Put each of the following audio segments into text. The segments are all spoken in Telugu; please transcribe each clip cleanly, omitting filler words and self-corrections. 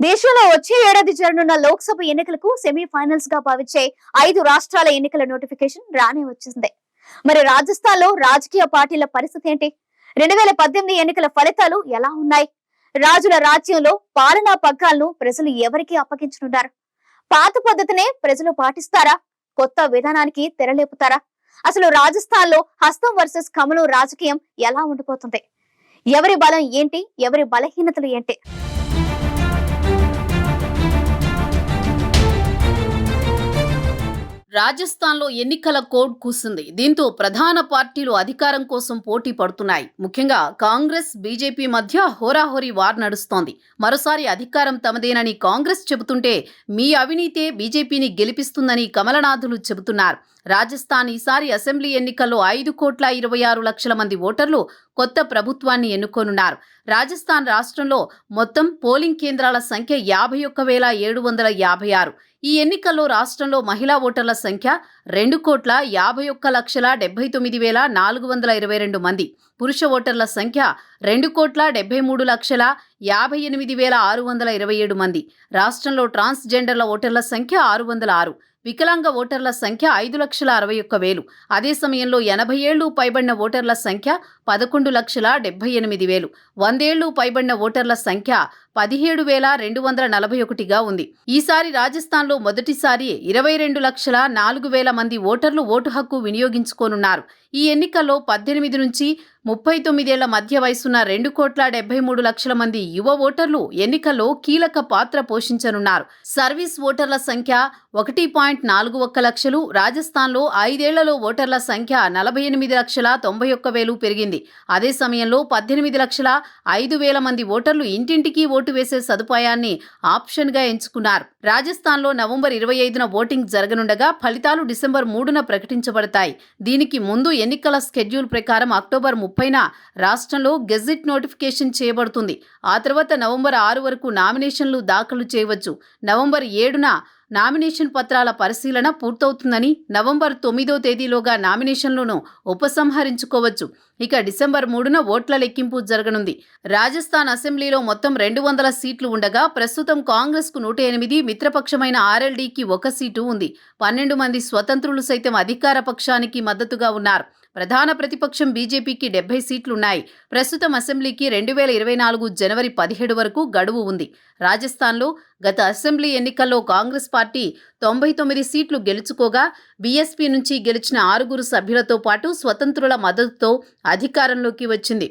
దేశంలో వచ్చే ఏడాది జరగనున్న లోక్సభ ఎన్నికలకు సెమీఫైనల్స్ గా భావించే 5 రాష్ట్రాల ఎన్నికల నోటిఫికేషన్ రానే వచ్చింది. మరి రాజస్థాన్ లో రాజకీయ పార్టీల పరిస్థితి ఏంటి? 2018 ఎన్నికల ఫలితాలు ఎలా ఉన్నాయి? రాజుల రాజ్యంలో పాలనా పగ్గాలను ప్రజలు ఎవరికి అప్పగించనున్నారు? పాత పద్ధతినే ప్రజలు పాటిస్తారా? కొత్త విధానానికి తెరలేపుతారా? అసలు రాజస్థాన్ లో హస్తం వర్సెస్ కమలం రాజకీయం ఎలా ఉండిపోతుంది? ఎవరి బలం ఏంటి? ఎవరి బలహీనతలు ఏంటి? రాజస్థాన్లో ఎన్నికల కోడ్ కూసింది. దీంతో ప్రధాన పార్టీలు అధికారం కోసం పోటీ పడుతున్నాయి. ముఖ్యంగా కాంగ్రెస్, బీజేపీ మధ్య హోరాహోరీ వార్ నడుస్తోంది. మరోసారి అధికారం తమదేనని కాంగ్రెస్ చెబుతుంటే, మీ అవినీతే బీజేపీని గెలిపిస్తుందని కమలనాథులు చెబుతున్నారు. రాజస్థాన్ ఈసారి అసెంబ్లీ ఎన్నికల్లో 5,26,00,000 మంది ఓటర్లు కొత్త ప్రభుత్వాన్ని ఎన్నుకోనున్నారు. రాజస్థాన్ రాష్ట్రంలో మొత్తం పోలింగ్ కేంద్రాల సంఖ్య 51,756. ఈ ఎన్నికల్లో రాష్ట్రంలో మహిళా ఓటర్ల సంఖ్య 2,51,79,422 మంది. పురుష ఓటర్ల సంఖ్య 2,73,58,627 మంది. రాష్ట్రంలో ట్రాన్స్జెండర్ల ఓటర్ల సంఖ్య 606. వికలాంగ ఓటర్ల సంఖ్య 5,61,000. అదే సమయంలో 80 ఏళ్లు పైబడిన ఓటర్ల సంఖ్య 11,78,000. 100 ఏళ్లు పైబడిన ఓటర్ల సంఖ్య 17,241గా ఉంది. ఈసారి రాజస్థాన్లో మొదటిసారి 22,04,000 మంది ఓటర్లు ఓటు హక్కు వినియోగించుకోనున్నారు. ఈ ఎన్నికల్లో 18 నుంచి 39 ఏళ్ల మధ్య వయసున్న 2,73,00,000 మంది యువ ఓటర్లు ఎన్నికల్లో కీలక పాత్ర పోషించనున్నారు. సర్వీస్ ఓటర్ల సంఖ్య 1.41 లక్షలు. రాజస్థాన్లో 5 ఏళ్లలో ఓటర్ల సంఖ్య 48,91,000 పెరిగింది. అదే సమయంలో 18,05,000 మంది ఓటర్లు ఇంటింటికి ఓటు వేసే సదుపాయాన్ని ఆప్షన్గా ఎంచుకున్నారు. రాజస్థాన్లో నవంబర్ 25న ఓటింగ్ జరగనుండగా ఫలితాలు డిసెంబర్ 3న ప్రకటించబడతాయి. దీనికి ముందు ఎన్నికల స్కెడ్యూల్ ప్రకారం అక్టోబర్ 30న రాష్ట్రంలో గెజిట్ నోటిఫికేషన్ చేయబడుతుంది. ఆ తర్వాత నవంబర్ 6 వరకు నామినేషన్లు దాఖలు చేయవచ్చు. నవంబర్ 7న నామినేషన్ పత్రాల పరిశీలన పూర్తవుతుందని, నవంబర్ 9వ తేదీలోగా నామినేషన్లను ఉపసంహరించుకోవచ్చు. ఇక డిసెంబర్ 3న ఓట్ల లెక్కింపు జరగనుంది. రాజస్థాన్ అసెంబ్లీలో మొత్తం 200 సీట్లు ఉండగా ప్రస్తుతం కాంగ్రెస్కు 108, మిత్రపక్షమైన ఆర్ఎల్డీకి 1 సీటు ఉంది. 12 మంది స్వతంత్రులు సైతం అధికార పక్షానికి మద్దతుగా ఉన్నారు. ప్రధాన ప్రతిపక్షం బీజేపీకి 70 సీట్లున్నాయి. ప్రస్తుతం అసెంబ్లీకి 2024 జనవరి 17 వరకు గడువు ఉంది. రాజస్థాన్లో గత అసెంబ్లీ ఎన్నికల్లో కాంగ్రెస్ పార్టీ 99 సీట్లు గెలుచుకోగా, బీఎస్పీ నుంచి గెలిచిన 6 సభ్యులతో పాటు స్వతంత్రుల మద్దతుతో అధికారంలోకి వచ్చింది.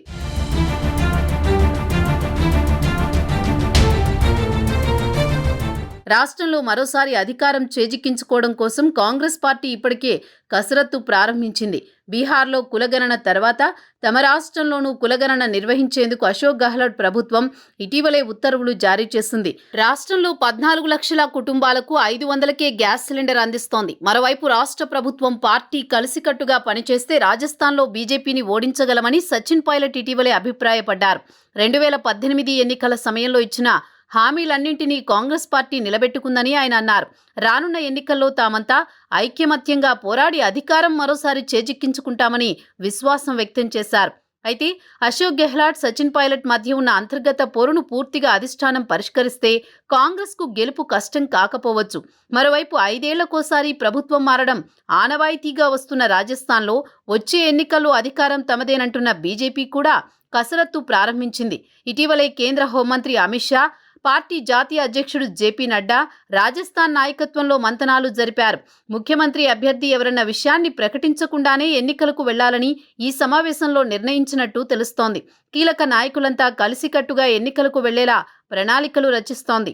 రాష్ట్రంలో మరోసారి అధికారం చేజిక్కించుకోవడం కోసం కాంగ్రెస్ పార్టీ ఇప్పటికే కసరత్తు ప్రారంభించింది. బీహార్లో కులగణన తర్వాత తమ రాష్ట్రంలోనూ కులగణన నిర్వహించేందుకు అశోక్ గెహ్లోట్ ప్రభుత్వం ఇటీవలే ఉత్తర్వులు జారీ చేసింది. రాష్ట్రంలో 14 లక్షల కుటుంబాలకు 500కే గ్యాస్ సిలిండర్ అందిస్తోంది. మరోవైపు రాష్ట్ర ప్రభుత్వం పార్టీ కలిసికట్టుగా పనిచేస్తే రాజస్థాన్లో బీజేపీని ఓడించగలమని సచిన్ పైలట్ ఇటీవలే అభిప్రాయపడ్డారు. 2018 ఎన్నికల సమయంలో ఇచ్చిన హామీలన్నింటినీ కాంగ్రెస్ పార్టీ నిలబెట్టుకుందని ఆయన అన్నారు. రానున్న ఎన్నికల్లో తామంతా ఐక్యమత్యంగా పోరాడి అధికారం మరోసారి చేజిక్కించుకుంటామని విశ్వాసం వ్యక్తం చేశారు. అయితే అశోక్ గెహ్లాట్, సచిన్ పైలట్ మధ్య ఉన్న అంతర్గత పోరును పూర్తిగా అధిష్టానం పరిష్కరిస్తే కాంగ్రెస్కు గెలుపు కష్టం కాకపోవచ్చు. మరోవైపు 5 ఏళ్లకోసారి ప్రభుత్వం మారడం ఆనవాయితీగా వస్తున్న రాజస్థాన్లో వచ్చే ఎన్నికల్లో అధికారం తమదేనంటున్న బీజేపీ కూడా కసరత్తు ప్రారంభించింది. ఇటీవలే కేంద్ర హోంమంత్రి అమిత్ షా, పార్టీ జాతీయ అధ్యక్షుడు జేపీ నడ్డా రాజస్థాన్ నాయకత్వంలో మంతనాలు జరిపారు. ముఖ్యమంత్రి అభ్యర్థి ఎవరన్న విషయాన్ని ప్రకటించకుండానే ఎన్నికలకు వెళ్లాలని ఈ సమావేశంలో నిర్ణయించినట్టు తెలుస్తోంది. కీలక నాయకులంతా కలిసికట్టుగా ఎన్నికలకు వెళ్లేలా ప్రణాళికలు రచిస్తోంది.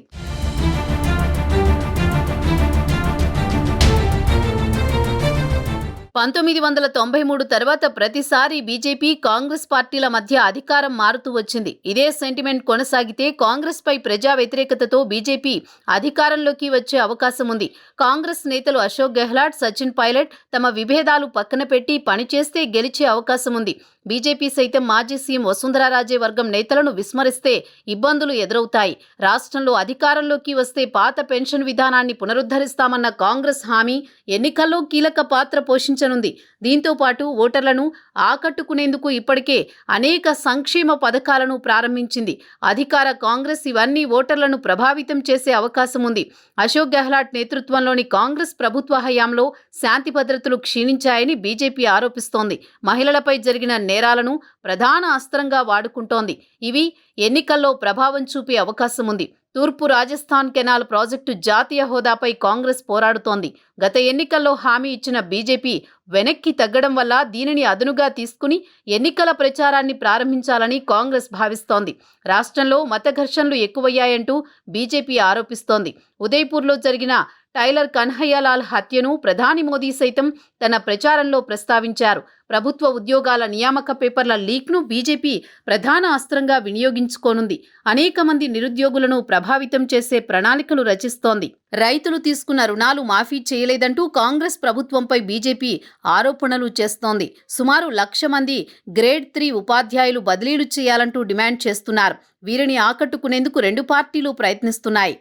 1993 తర్వాత ప్రతిసారి బీజేపీ, కాంగ్రెస్ పార్టీల మధ్య అధికారం మారుతూ వచ్చింది. ఇదే సెంటిమెంట్ కొనసాగితే కాంగ్రెస్ పై ప్రజా వ్యతిరేకతతో బీజేపీ అధికారంలోకి వచ్చే అవకాశం ఉంది. కాంగ్రెస్ నేతలు అశోక్ గెహ్లాట్, సచిన్ పైలట్ తమ విభేదాలు పక్కన పెట్టి పనిచేస్తే గెలిచే అవకాశం ఉంది. బీజేపీ సైతం మాజీ సీఎం వసుంధరారాజే వర్గం నేతలను విస్మరిస్తే ఇబ్బందులు ఎదురవుతాయి. రాష్ట్రంలో అధికారంలోకి వస్తే పాత పెన్షన్ విధానాన్ని పునరుద్ధరిస్తామన్న కాంగ్రెస్ హామీ ఎన్నికల్లో కీలక పాత్ర పోషించనుంది. దీంతో పాటు ఓటర్లను ఆకట్టుకునేందుకు ఇప్పటికే అనేక సంక్షేమ పథకాలను ప్రారంభించింది. అధికార కాంగ్రెస్ ఇవన్నీ ఓటర్లను ప్రభావితం చేసే అవకాశం ఉంది. అశోక్ గెహ్లాట్ నేతృత్వంలోని కాంగ్రెస్ ప్రభుత్వ హయాంలో శాంతి భద్రతలు క్షీణించాయని బీజేపీ ఆరోపిస్తోంది. మహిళలపై జరిగిన నేరాలను ప్రధాన అస్త్రంగా వాడుకుంటోంది. ఇవి ఎన్నికల్లో ప్రభావం చూపే అవకాశం ఉంది. తూర్పు రాజస్థాన్ కెనాల్ ప్రాజెక్టు జాతీయ హోదాపై కాంగ్రెస్ పోరాడుతోంది. గత ఎన్నికల్లో హామీ ఇచ్చిన బీజేపీ వెనక్కి తగ్గడం వల్ల దీనిని అదునుగా తీసుకుని ఎన్నికల ప్రచారాన్ని ప్రారంభించాలని కాంగ్రెస్ భావిస్తోంది. రాష్ట్రంలో మత ఘర్షణలు ఎక్కువయ్యాయంటూ బీజేపీ ఆరోపిస్తోంది. ఉదయ్పూర్లో జరిగిన టైలర్ కన్హయ్యలాల్ హత్యను ప్రధాని మోదీ సైతం తన ప్రచారంలో ప్రస్తావించారు. ప్రభుత్వ ఉద్యోగాల నియామక పేపర్ల లీక్ను బీజేపీ ప్రధాన అస్త్రంగా వినియోగించుకోనుంది. అనేక మంది నిరుద్యోగులను ప్రభావితం చేసే ప్రణాళికలు రచిస్తోంది. రైతులు తీసుకున్న రుణాలు మాఫీ చేయలేదంటూ కాంగ్రెస్ ప్రభుత్వంపై బీజేపీ ఆరోపణలు చేస్తోంది. సుమారు 1,00,000 మంది గ్రేడ్ 3 ఉపాధ్యాయులు బదిలీలు చేయాలంటూ డిమాండ్ చేస్తున్నారు. వీరిని ఆకట్టుకునేందుకు రెండు పార్టీలు ప్రయత్నిస్తున్నాయి.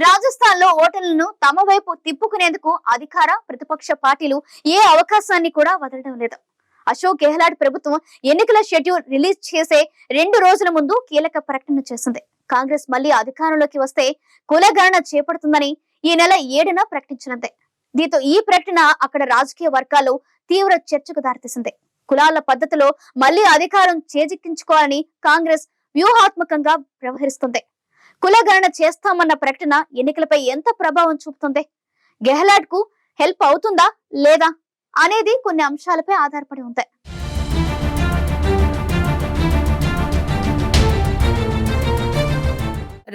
రాజస్థాన్ లో ఓటర్లను తమ వైపు తిప్పుకునేందుకు అధికార ప్రతిపక్ష పార్టీలు ఏ అవకాశాన్ని కూడా వదలడం లేదు. అశోక్ గెహ్లాట్ ప్రభుత్వం ఎన్నికల షెడ్యూల్ రిలీజ్ చేసే 2 రోజుల ముందు కీలక ప్రకటన చేసింది. కాంగ్రెస్ మళ్లీ అధికారంలోకి వస్తే కులగణన చేపడుతుందని ఈ నెల 7న ప్రకటించినంతే. దీంతో ఈ ప్రకటన అక్కడ రాజకీయ వర్గాల్లో తీవ్ర చర్చకు దారితీసింది. కులాల పద్ధతిలో మళ్లీ అధికారం చేజిక్కించుకోవాలని కాంగ్రెస్ వ్యూహాత్మకంగా వ్యవహరిస్తుంది. కులగణన చేస్తామన్న ప్రకటన ఎన్నికలపై ఎంత ప్రభావం చూపుతుంది, గెహ్లాట్ కు హెల్ప్ అవుతుందా లేదా అనేది కొన్ని అంశాలపై ఆధారపడి ఉంటాయి.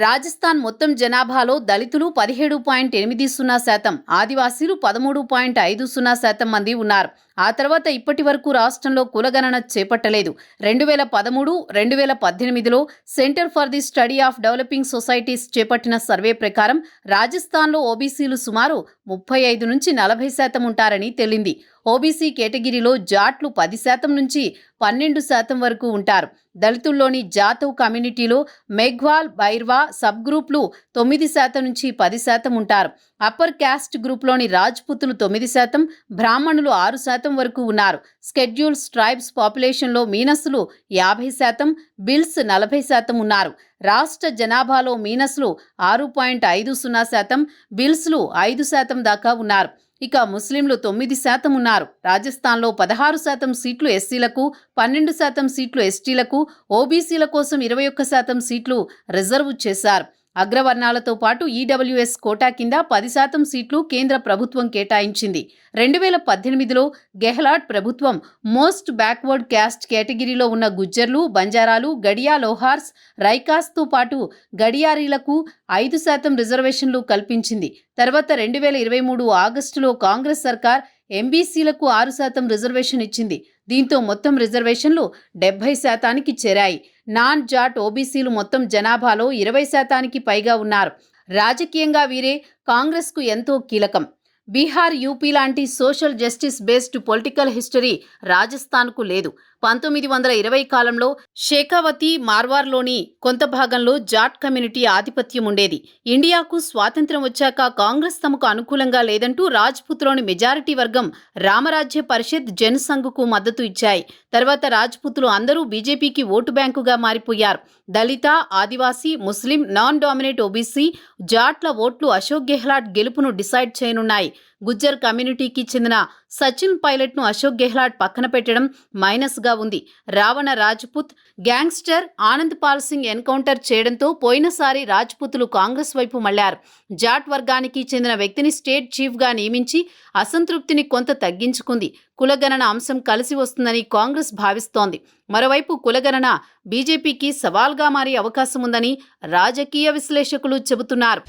రాజస్థాన్ మొత్తం జనాభాలో దళితులు 17.80%, ఆదివాసీలు 13.50% మంది ఉన్నారు. ఆ తర్వాత ఇప్పటి వరకు రాష్ట్రంలో కులగణన చేపట్టలేదు. 2013, 2018లో centre for the study of developing societies చేపట్టిన సర్వే ప్రకారం రాజస్థాన్లో ఓబీసీలు సుమారు 35 నుంచి 40% ఉంటారని తేలింది. ఓబీసీ కేటగిరీలో జాట్లు 10% నుంచి 12% వరకు ఉంటారు. దళితుల్లోని జాతవ్ కమ్యూనిటీలో మెఘ్వాల్, బైర్వా సబ్ గ్రూప్లు 9% నుంచి 10% ఉంటారు. అప్పర్ క్యాస్ట్ గ్రూప్లోని రాజ్పుతులు 9%, బ్రాహ్మణులు 6% వరకు ఉన్నారు. స్కెడ్యూల్స్ ట్రైబ్స్ పాపులేషన్లో మీనస్సులు 50%, బిల్స్ 40% ఉన్నారు. రాష్ట్ర జనాభాలో మీనస్లు 6.50%, బిల్స్లు 5% దాకా ఉన్నారు. ఇక ముస్లింలు 9% ఉన్నారు. రాజస్థాన్లో 16% సీట్లు ఎస్సీలకు, 12% సీట్లు ఎస్టీలకు, ఓబీసీల కోసం 21% సీట్లు రిజర్వ్ చేశారు. అగ్రవర్ణాలతో పాటు ఈడబ్ల్యూఎస్ కోటా కింద 10% సీట్లు కేంద్ర ప్రభుత్వం కేటాయించింది. 2018లో గెహ్లాట్ ప్రభుత్వం మోస్ట్ బ్యాక్వర్డ్ క్యాస్ట్ కేటగిరీలో ఉన్న గుజ్జర్లు, బంజారాలు, గడియా లోహార్స్, రైకాస్తో పాటు గడియారీలకు 5% రిజర్వేషన్లు కల్పించింది. తర్వాత 2023 ఆగస్టులో కాంగ్రెస్ సర్కార్ ఎంబీసీలకు 6% రిజర్వేషన్ ఇచ్చింది. దీంతో మొత్తం రిజర్వేషన్లు 70%కి చేరాయి. నాన్ జాట్ ఓబీసీలు మొత్తం జనాభాలో 20%కి పైగా ఉన్నారు. రాజకీయంగా వీరే కాంగ్రెస్కు ఎంతో కీలకం. బీహార్, యూపీ లాంటి social justice based political history రాజస్థాన్కు లేదు. 1920 కాలంలో షేకావతి, మార్వార్లోని కొంత భాగంలో జాట్ కమ్యూనిటీ ఆధిపత్యం ఉండేది. ఇండియాకు స్వాతంత్ర్యం వచ్చాక కాంగ్రెస్ తమకు అనుకూలంగా లేదంటూ రాజ్పుత్లోని మెజారిటీ వర్గం రామరాజ్య పరిషత్, జనసంఘ్కు మద్దతు ఇచ్చాయి. తర్వాత రాజ్పుతులు అందరూ బీజేపీకి ఓటు బ్యాంకుగా మారిపోయారు. దళిత, ఆదివాసీ, ముస్లిం, నాన్ డామినేట్ ఓబీసీ, జాట్ల ఓట్లు అశోక్ గెహ్లాట్ గెలుపును డిసైడ్ చేయనున్నాయి. గుజ్జర్ కమ్యూనిటీకి చెందిన సచిన్ పైలట్ను అశోక్ గెహ్లాట్ పక్కన పెట్టడం మైనస్గా ఉంది. రావణ రాజ్పుత్ గ్యాంగ్స్టర్ ఆనంద్ పాల్ సింగ్ ఎన్కౌంటర్ చేయడంతో పోయినసారి రాజ్పుతులు కాంగ్రెస్ వైపు మళ్లారు. జాట్ వర్గానికి చెందిన వ్యక్తిని స్టేట్ చీఫ్గా నియమించి అసంతృప్తిని కొంత తగ్గించుకుంది. కులగణన అంశం కలిసి వస్తుందని కాంగ్రెస్ భావిస్తోంది. మరోవైపు కులగణన బీజేపీకి సవాల్గా మారే అవకాశం ఉందని రాజకీయ విశ్లేషకులు చెబుతున్నారు.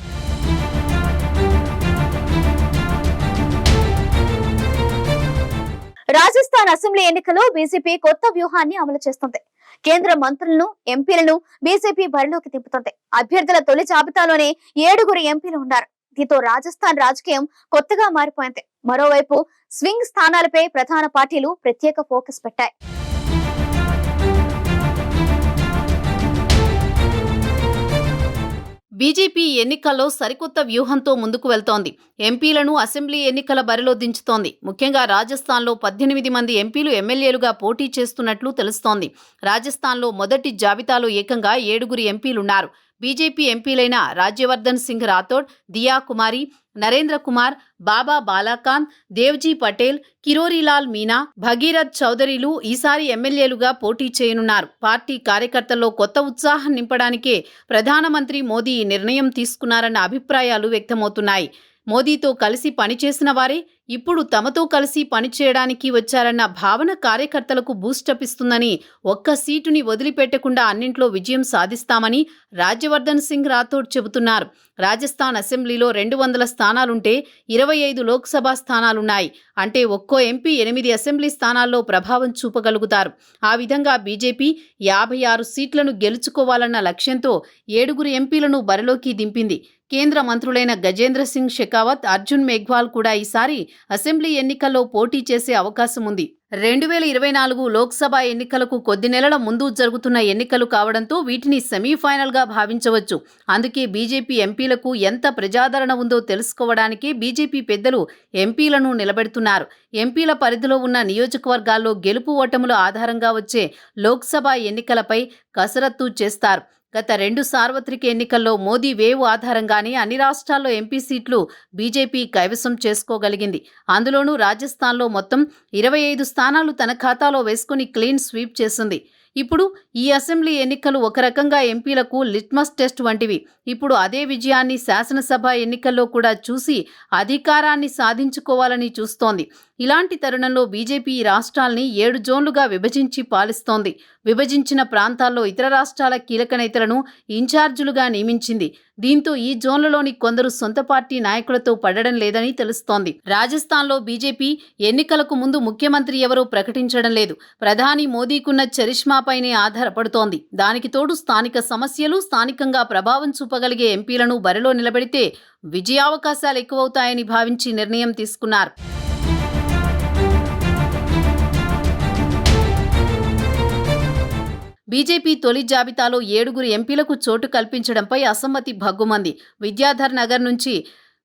రాజస్థాన్ అసెంబ్లీ ఎన్నికల్లో బీజేపీ కొత్త వ్యూహాన్ని అమలు చేస్తుంది. కేంద్ర మంత్రులను, ఎంపీలను బీజేపీ బరిలోకి దింపుతుంది. అభ్యర్థుల తొలి జాబితాలోనే 7 ఎంపీలు ఉన్నారు. దీంతో రాజస్థాన్ రాజకీయం కొత్తగా మారిపోయింది. మరోవైపు స్వింగ్ స్థానాలపై ప్రధాన పార్టీలు ప్రత్యేక ఫోకస్ పెట్టాయి. బీజేపీ ఎన్నికల్లో సరికొత్త వ్యూహంతో ముందుకు వెళ్తోంది. ఎంపీలను అసెంబ్లీ ఎన్నికల బరిలో దించుతోంది. ముఖ్యంగా రాజస్థాన్లో 18 మంది ఎంపీలు ఎమ్మెల్యేలుగా పోటీ చేస్తున్నట్లు తెలుస్తోంది. రాజస్థాన్లో మొదటి జాబితాలో ఏకంగా 7 ఎంపీలున్నారు. బీజేపీ ఎంపీలైన రాజ్యవర్ధన్ సింగ్ రాథోడ్, దియా కుమారి, నరేంద్ర కుమార్, బాబా బాలాకాంత్, దేవ్జీ పటేల్, కిరోరీలాల్ మీనా, భగీరథ్ చౌదరిలు ఈసారి ఎమ్మెల్యేలుగా పోటీ చేయనున్నారు. పార్టీ కార్యకర్తల్లో కొత్త ఉత్సాహం నింపడానికే ప్రధానమంత్రి మోదీ ఈ నిర్ణయం తీసుకున్నారన్న అభిప్రాయాలు వ్యక్తమవుతున్నాయి. మోదీతో కలిసి పనిచేసిన వారే ఇప్పుడు తమతో కలిసి పనిచేయడానికి వచ్చారన్న భావన కార్యకర్తలకు బూస్టప్ ఇస్తుందని, ఒక్క సీటుని వదిలిపెట్టకుండా అన్నింట్లో విజయం సాధిస్తామని రాజ్యవర్ధన్ సింగ్ రాథోడ్ చెబుతున్నారు. రాజస్థాన్ అసెంబ్లీలో 200 స్థానాలుంటే 25 లోక్సభ స్థానాలున్నాయి. అంటే ఒక్కో ఎంపీ 8 అసెంబ్లీ స్థానాల్లో ప్రభావం చూపగలుగుతారు. ఆ విధంగా బీజేపీ 56 సీట్లను గెలుచుకోవాలన్న లక్ష్యంతో 7 ఎంపీలను బరిలోకి దింపింది. కేంద్ర మంత్రులైన గజేంద్ర సింగ్ షెకావత్, అర్జున్ మేఘ్వాల్ కూడా ఈసారి అసెంబ్లీ ఎన్నికల్లో పోటీ చేసే అవకాశం ఉంది. 2024 లోక్సభ ఎన్నికలకు కొద్ది నెలల ముందు జరుగుతున్న ఎన్నికలు కావడంతో వీటిని సెమీఫైనల్గా భావించవచ్చు. అందుకే బీజేపీ ఎంపీలకు ఎంత ప్రజాదరణ ఉందో తెలుసుకోవడానికి బీజేపీ పెద్దలు ఎంపీలను నిలబెడుతున్నారు. ఎంపీల పరిధిలో ఉన్న నియోజకవర్గాల్లో గెలుపు ఓటముల ఆధారంగా వచ్చే లోక్సభ ఎన్నికలపై కసరత్తు చేస్తారు. గత 2 సార్వత్రిక ఎన్నికల్లో మోదీ వేవ్ ఆధారంగానే అన్ని రాష్ట్రాల్లో ఎంపీ సీట్లు బీజేపీ కైవసం చేసుకోగలిగింది. అందులోనూ రాజస్థాన్లో మొత్తం 25 స్థానాలు తన ఖాతాలో వేసుకుని క్లీన్ స్వీప్ చేసింది. ఇప్పుడు ఈ అసెంబ్లీ ఎన్నికలు ఒక రకంగా ఎంపీలకు లిట్మస్ టెస్ట్ వంటివి. ఇప్పుడు అదే విజయాన్ని శాసనసభ ఎన్నికల్లో కూడా చూసి అధికారాన్ని సాధించుకోవాలని చూస్తోంది. ఇలాంటి తరుణంలో బీజేపీ ఈ రాష్ట్రాల్ని 7 జోన్లుగా విభజించి పాలిస్తోంది. విభజించిన ప్రాంతాల్లో ఇతర రాష్ట్రాల కీలక నేతలను ఇన్ఛార్జీలుగా నియమించింది. దీంతో ఈ జోన్లలోని కొందరు సొంత పార్టీ నాయకులతో పడడం లేదని తెలుస్తోంది. రాజస్థాన్లో బీజేపీ ఎన్నికలకు ముందు ముఖ్యమంత్రి ఎవరో ప్రకటించడం లేదు. ప్రధాని మోదీకున్న చరిష్మాపైనే ఆధారపడుతోంది. దానికి తోడు స్థానిక సమస్యలు, స్థానికంగా ప్రభావం చూపగలిగే ఎంపీలను బరిలో నిలబెడితే విజయావకాశాలు ఎక్కువవుతాయని భావించి నిర్ణయం తీసుకున్నారు. బీజేపీ తొలి జాబితాలో 7 ఎంపీలకు చోటు కల్పించడంపై అసమ్మతి భగ్గుమంది. విద్యాధర్ నగర్ నుంచి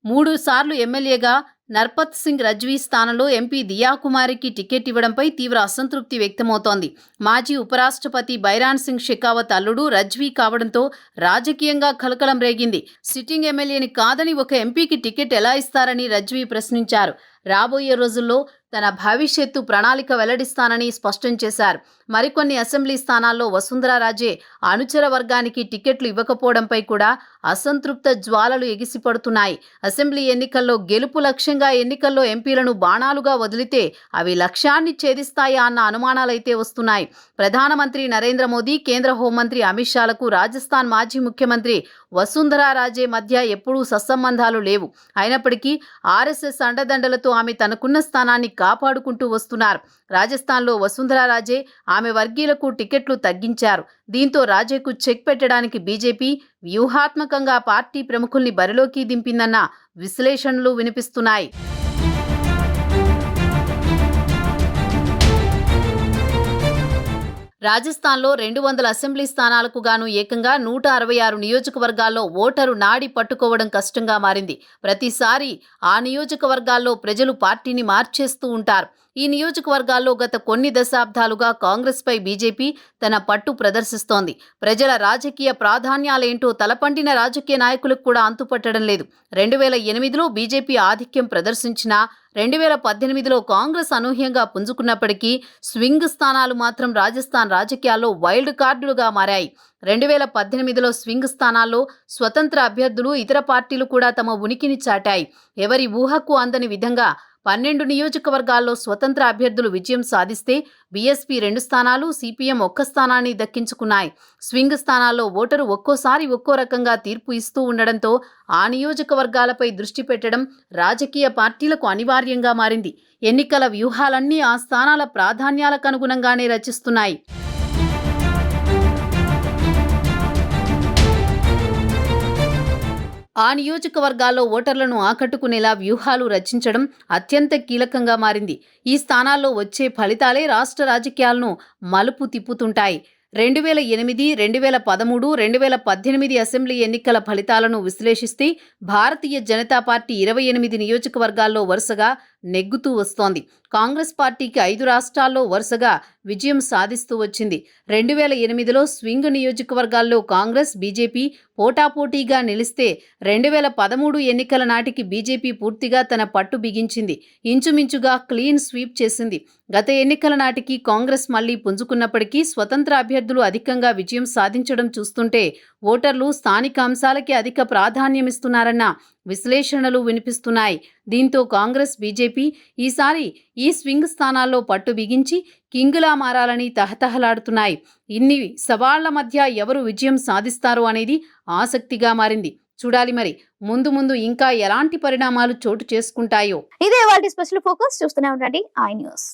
3 సార్లు ఎమ్మెల్యేగా నర్పత్ సింగ్ రజ్వీ స్థానంలో ఎంపీ దియా కుమారికి టికెట్ ఇవ్వడంపై తీవ్ర అసంతృప్తి వ్యక్తమవుతోంది. మాజీ ఉపరాష్ట్రపతి బైరాన్ సింగ్ షెకావత్ అల్లుడు రజ్వీ కావడంతో రాజకీయంగా కలకలం రేగింది. సిట్టింగ్ ఎమ్మెల్యేని కాదని ఒక ఎంపీకి టికెట్ ఎలా ఇస్తారని రజ్వీ ప్రశ్నించారు. రాబోయే రోజుల్లో తన భవిష్యత్తు ప్రణాళిక వెల్లడిస్తానని స్పష్టం చేశారు. మరికొన్ని అసెంబ్లీ స్థానాల్లో వసుంధరా రాజే అనుచర వర్గానికి టికెట్లు ఇవ్వకపోవడంపై కూడా అసంతృప్త జ్వాలలు ఎగిసిపడుతున్నాయి. అసెంబ్లీ ఎన్నికల్లో గెలుపు లక్ష్యంగా ఎన్నికల్లో ఎంపీలను బాణాలుగా వదిలితే అవి లక్ష్యాన్ని ఛేదిస్తాయా అన్న అనుమానాలైతే వస్తున్నాయి. ప్రధానమంత్రి నరేంద్ర మోదీ, కేంద్ర హోంమంత్రి అమిత్ షాలకు రాజస్థాన్ మాజీ ముఖ్యమంత్రి వసుంధరా రాజే మధ్య ఎప్పుడూ సత్సంబంధాలు లేవు. అయినప్పటికీ ఆర్ఎస్ఎస్ అండదండలతో ఆమె తనకున్న స్థానాన్ని కాపాడుకుంటూ వస్తున్నారు. రాజస్థాన్లో వసుంధరా రాజే ఆమె వర్గీయులకు టికెట్లు తగ్గించారు. దీంతో రాజేకు చెక్ పెట్టడానికి బీజేపీ వ్యూహాత్మకంగా పార్టీ ప్రముఖుల్ని బరిలోకి దింపిందన్న విశ్లేషణలు వినిపిస్తున్నాయి. రాజస్థాన్లో 200 అసెంబ్లీ స్థానాలకు గాను ఏకంగా 166 నియోజకవర్గాల్లో ఓటరు నాడి పట్టుకోవడం కష్టంగా మారింది. ప్రతిసారి ఆ నియోజకవర్గాల్లో ప్రజలు పార్టీని మార్చేస్తూ ఉంటారు. ఈ నియోజకవర్గాల్లో గత కొన్ని దశాబ్దాలుగా కాంగ్రెస్పై బీజేపీ తన పట్టు ప్రదర్శిస్తోంది. ప్రజల రాజకీయ ప్రాధాన్యాలేంటో తలపండిన రాజకీయ నాయకులకు కూడా అంతుపట్టడం లేదు. 2008లో బీజేపీ ఆధిక్యం ప్రదర్శించినా 2018లో కాంగ్రెస్ అనూహ్యంగా పుంజుకున్నప్పటికీ స్వింగ్ స్థానాలు మాత్రం రాజస్థాన్ రాజకీయాల్లో వైల్డ్ కార్డులుగా మారాయి. 2018లో స్వింగ్ స్థానాల్లో స్వతంత్ర అభ్యర్థులు, ఇతర పార్టీలు కూడా తమ ఉనికిని చాటాయి. ఎవరి ఊహకు అందని విధంగా 12 నియోజకవర్గాల్లో స్వతంత్ర అభ్యర్థులు విజయం సాధిస్తే బీఎస్పీ 2 స్థానాలు, సిపిఎం 1 స్థానాన్ని దక్కించుకున్నాయి. స్వింగ్ స్థానాల్లో ఓటరు ఒక్కోసారి ఒక్కో రకంగా తీర్పు ఇస్తూ ఉండడంతో ఆ నియోజకవర్గాలపై దృష్టి పెట్టడం రాజకీయ పార్టీలకు అనివార్యంగా మారింది. ఎన్నికల వ్యూహాలన్నీ ఆ స్థానాల ప్రాధాన్యాలకు అనుగుణంగానే రచిస్తున్నాయి. ఆ నియోజకవర్గాల్లో ఓటర్లను ఆకట్టుకునేలా వ్యూహాలు రచించడం అత్యంత కీలకంగా మారింది. ఈ స్థానాల్లో వచ్చే ఫలితాలే రాష్ట్ర రాజకీయాలను మలుపు తిప్పుతుంటాయి. 2008, 2013, 2018 అసెంబ్లీ ఎన్నికల ఫలితాలను విశ్లేషిస్తే భారతీయ జనతా పార్టీ 28 నియోజకవర్గాల్లో వరుసగా నెగ్గుతూ వస్తోంది. కాంగ్రెస్ పార్టీకి 5 రాష్ట్రాల్లో వరుసగా విజయం సాధిస్తూ వచ్చింది. 2008లో స్వింగ్ నియోజకవర్గాల్లో కాంగ్రెస్, బీజేపీ పోటాపోటీగా నిలిస్తే 2013 ఎన్నికల నాటికి బీజేపీ పూర్తిగా తన పట్టు బిగించింది. ఇంచుమించుగా క్లీన్ స్వీప్ చేసింది. గత ఎన్నికల నాటికి కాంగ్రెస్ మళ్లీ పుంజుకున్నప్పటికీ స్వతంత్ర అభ్యర్థులు అధికంగా విజయం సాధించడం చూస్తుంటే ఓటర్లు స్థానిక అంశాలకే అధిక ప్రాధాన్యమిస్తున్నారన్న విశ్లేషణలు వినిపిస్తున్నాయి. దీంతో కాంగ్రెస్, బీజేపీ ఈసారి ఈ స్వింగ్ స్థానాల్లో పట్టు బిగించి కింగులా మారాలని తహతహలాడుతున్నాయి. ఇన్ని సవాళ్ల మధ్య ఎవరు విజయం సాధిస్తారో అనేది ఆసక్తిగా మారింది. చూడాలి మరి ముందు ఇంకా ఎలాంటి పరిణామాలు చోటు చేసుకుంటాయో. ఇదే వాటి స్పెషల్ ఫోకస్. చూస్తూనే ఉండండి ఐ న్యూస్.